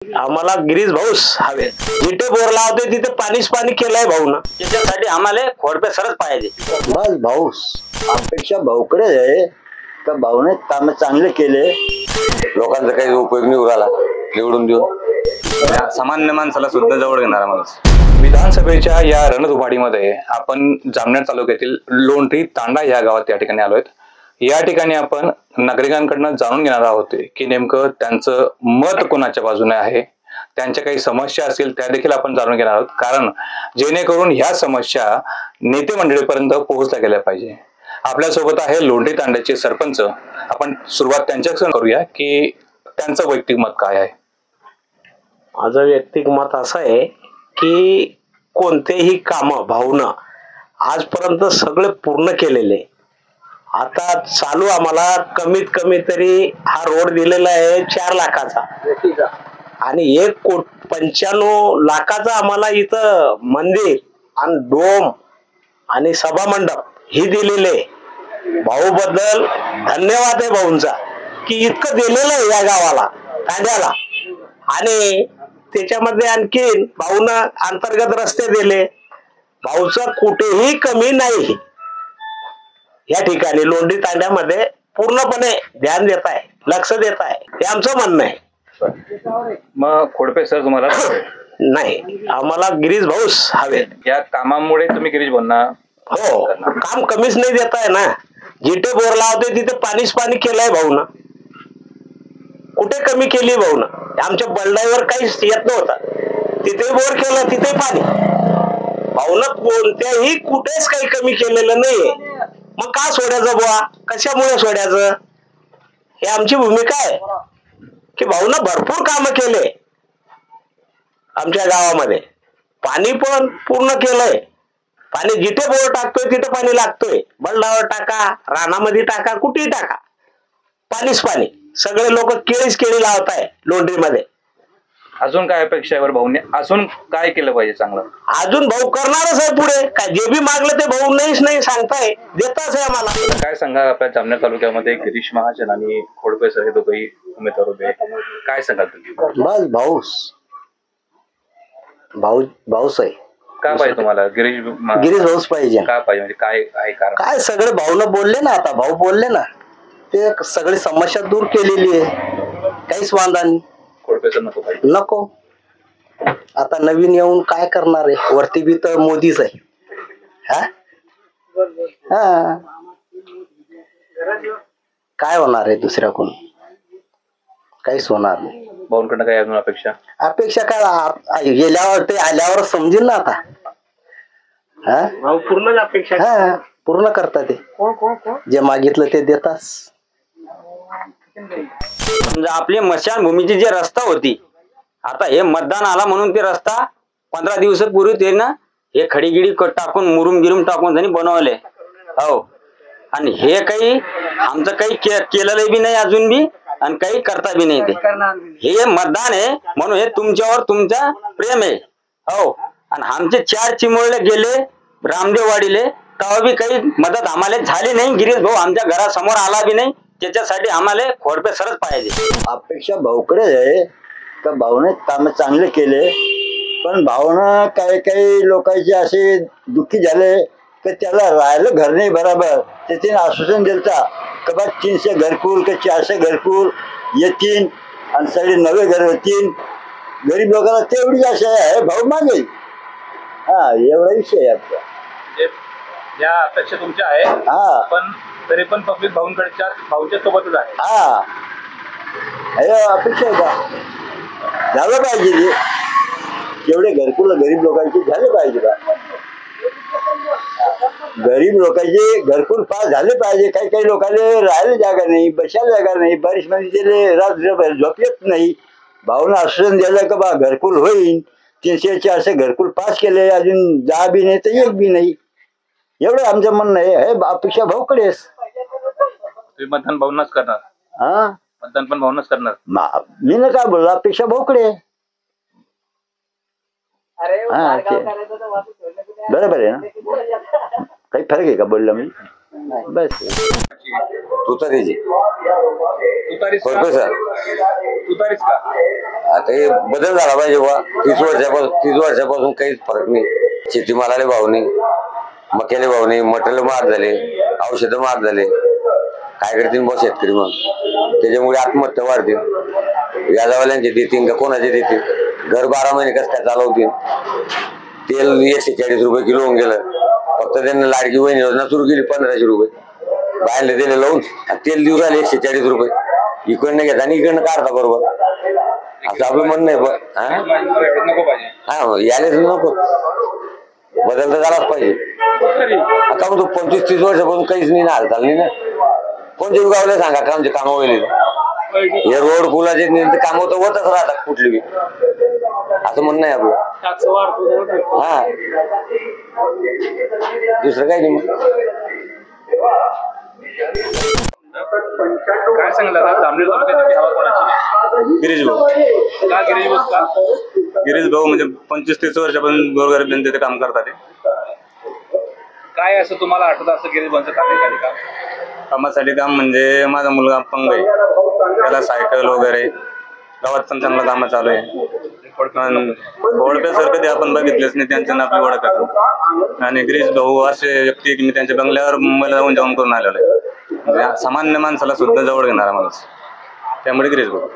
आम्हाला गिरीश भाऊच हवे. जिथे बोर लावते तिथे पाणीच पाणी केलंय भाऊ ना. त्याच्यासाठी आम्हाला खोडपे सरच पाहिजे. बस भाऊस अपेक्षा भाऊकडे आहे का भाऊने काम चांगले केले. लोकांचा काही उपयोग नाही उराला निवडून देऊन. सामान्य माणसाला सुद्धा जवळ घेणारा माणूस. विधानसभेच्या या रणधुमाडीमध्ये आपण जामनेर तालुक्यातील लोंढी तांडा या गावात या ठिकाणी आलोय. या ठिकाणी आपण नागरिकांकडून जाणून घेणार आहोत की नेमकं त्यांचं मत कोणाच्या बाजूने आहे, त्यांच्या काही समस्या असतील त्या देखील आपण जाणून घेणार आहोत, कारण जेणेकरून ह्या समस्या नेते मंडळीपर्यंत पोहोचल्या गेल्या पाहिजे. आपल्यासोबत आहे लोंढी तांड्याचे सरपंच. आपण सुरुवात त्यांच्याकडून करूया की त्यांचं वैयक्तिक मत काय आहे. माझं वैयक्तिक मत असं आहे की कोणतेही काम भाऊनं आजपर्यंत सगळे पूर्ण केलेले. आता चालू आम्हाला कमीत कमी तरी हा रोड दिलेला आहे 4 लाखाचा आणि 1,95 लाखाचा आम्हाला इथं मंदिर आणि डोम आणि सभा मंडप ही दिलेले. भाऊ बद्दल धन्यवाद आहे भाऊंचा की इतकं दिलेलं आहे या गावाला तांड्याला. आणि त्याच्यामध्ये आणखीन भाऊनं अंतर्गत रस्ते दिले. भाऊचं कुठेही कमी नाही. या ठिकाणी लोंढी तांड्यामध्ये पूर्णपणे ध्यान देत आहे, लक्ष देत आहे, हे आमचं म्हणणं आहे. मग खोडपे सर तुम्हाला नाही, आम्हाला गिरीश भाऊच हवे. या कामामुळे तुम्ही गिरीश भाऊंना हो, काम कमीच नाही देत आहे ना. जिथे बोर लावते तिथे पाणीच पाणी केलंय भाऊनं. कुठे कमी केली भाऊनं. आमच्या बलडाईवर काहीच येत नव्हतं, तिथे बोर केलं तिथे पाणी. भाऊनं कोणत्याही कुठेच काही कमी केलेलं नाहीये. मग का सोडायचं बुवा, कशामुळे सोडायचं, हे आमची भूमिका आहे की भाऊनं भरपूर कामं केले आमच्या गावामध्ये. पाणी पण पूर्ण केलंय. पाणी जिथे बोर टाकतोय तिथे पाणी लागतोय. बलडावर टाका, रानामध्ये टाका, कुठेही टाका, पाणीच पाणी. सगळे लोक केळीच केळी लावत आहे लोंढीमध्ये. अजून काय अपेक्षा आहे भाऊने, अजून काय केलं पाहिजे चांगलं. अजून भाऊ करणारच आहे पुढे. काय जे बी मागलं ते भाऊ नाही सांगताय, देताच आहे आम्हाला. काय सांगा, आपल्या जामनेर तालुक्यामध्ये गिरीश महाजन आणि खोडपे सर हे दोघंही उमेदवार उभे, काय सांगाल तुम्ही. बस भाऊस आहे. काय पाहिजे तुम्हाला गिरीश भाऊस पाहिजे. काय पाहिजे म्हणजे काय आहे कारण. काय सगळे भाऊनं बोलले ना, आता भाऊ बोलले ना, ते सगळी समस्या दूर केलेली आहे. काहीच वांधा नाही. खोडपे सर नको पाहिजे. नको. आता नवीन येऊन काय करणार आहे, वरती बी तर मोदीच आहे. हा काय होणार आहे दुसऱ्या कोण, काहीच होणार नाही. भाऊंकडनं काय अजून अपेक्षा काय गेल्यावर ते आल्यावर समजेल ना. आता भाऊ पूर्ण अपेक्षा पूर्ण करतात ते. जे मागितलं ते देतात. समजा आपली मशानभूमीची जी रस्ता होती, आता हे मतदान आला म्हणून ते रस्ता 15 दिवसापूर्वी ते ना हे खडीगिडी टाकून मुरुम गिरुम टाकून त्यांनी बनवले. हो, आणि हे काही आमचं काही केलेलं बी नाही अजून बी आणि काही करता बी नाही. ते हे मतदान आहे म्हणून हे तुमच्यावर तुमचा प्रेम आहे. हो, आणि आमचे 4 चिमुरले गेले रामदेववाडीले, तेव्हा बी काही मदत आम्हाला झाली नाही. गिरीश भाऊ आमच्या घरासमोर आला बी नाही. त्याच्यासाठी आम्हाला खोडपे सरच पाहिजे. अपेक्षा भाऊकडे आहे का भाऊने काम चांगले केले. पण भाऊनं काही लोकांचे असे दुःखी झाले की त्याला राहायला घर नाही बरोबर. त्याने आश्वासन दिलता का बा 300 घरकुल का 400 घरकुल येतील आणि सगळे नवे घर होतील. गरीब लोकांना तेवढीच आशा आहे, भाऊ मागेल. एवढा विषय आहे आपला. या अपेक्षा तुमच्या आहे. पण तरी पण पब्लिक भाऊंच्या सोबतच आहे. अपेक्षा आहे का झालं पाहिजे. तेवढे घरकुल गरीब लोकांचे झाले पाहिजे बा. गरीब लोकांचे घरकुल पास झाले पाहिजे. काही लोकांना राहायला जागा नाही, बसायला जागा नाही. बारिश मध्ये रात्र झोपलेत नाही. भाऊनं आश्वासन दिलं का बा घरकुल होईल. 300-400 घरकुल पास केले, अजून 10 बी नाही तर 1 बी नाही. एवढं आमचं म्हणणं आहे. अपेक्षा भाऊकडेच. तुम्ही मतदान भाऊंनाच करणार. मतदान पण भाऊनच करणार. मी ना काय बोललो, अपेक्षा भाऊकडे. बरोबर आहे ना. काही फरक आहे का बोलला मी. बस तुतारीची तुतारीच का? होय सर. तुतारीच का? आता हे बदल झाला पाहिजे बा. 30 वर्षापासून काहीच फरक नाही. शेतीमालाले भाव नाही, मक्याले भाव नाही, मटेरियल महाग झाले, औषधं महाग झाले. काय करतील बा शेतकरी मग? त्याच्यामुळे आत्महत्या वाढतील. व्याजावाल्यांचे देतील का कोणाचे देतील? घर 12 महिने कसं काय चालवतील? तेल 140 रुपये किलो होऊन गेलं. फक्त त्यांनी लाडकी बहीण योजना सुरू केली 1500 रुपये बाहेरले दिले लावून, तेल देऊ राहिले 140 रुपये. इकडनं घेता आणि इकडनं काढता बरोबर. असं आपलं म्हणणं आहे. नको पाहिजे. हा यायलाच नको, बदल तर झालाच पाहिजे. आता म्हणतो 25-30 वर्षापासून काहीच नाही ना, हालचाल नाही ना. कोणत्या गावला सांगा का आमचे कामं वगैरे हे रोड पुलाचे कामं तर होतच राहतात कुठली बी, असं म्हणणं आहे आपलं. हा दुसरं काही नाही. काय सांगलं आता जामनेर तालुक्याची हवा कोणाची? गिरीश भाऊ. का गिरीश भाऊ का? गिरीश भाऊ म्हणजे 25-30 वर्षापासून गोरगरीब जनतेचं काम करतात ते. काय असं तुम्हाला आठवतं असं गिरीश भाऊंचं काम आहे का? कामासाठी काम म्हणजे माझा मुलगा अपंग आहे, त्याला सायकल वगैरे गावात पण चांगलं कामं चालू आहे. ओळखल्यासारखं ते आपण बघितलेच नाही, त्यांचं नाव आपली ओळख आहे. आणि गिरीश भाऊ असे व्यक्ती की मी त्यांच्या बंगल्यावर मुंबईला जाऊन जेवण करून आलेलो आहे. म्हणजे सामान्य माणसाला सुद्धा जवळ घेणारा माणूस, त्यामुळे गिरीश भाऊ.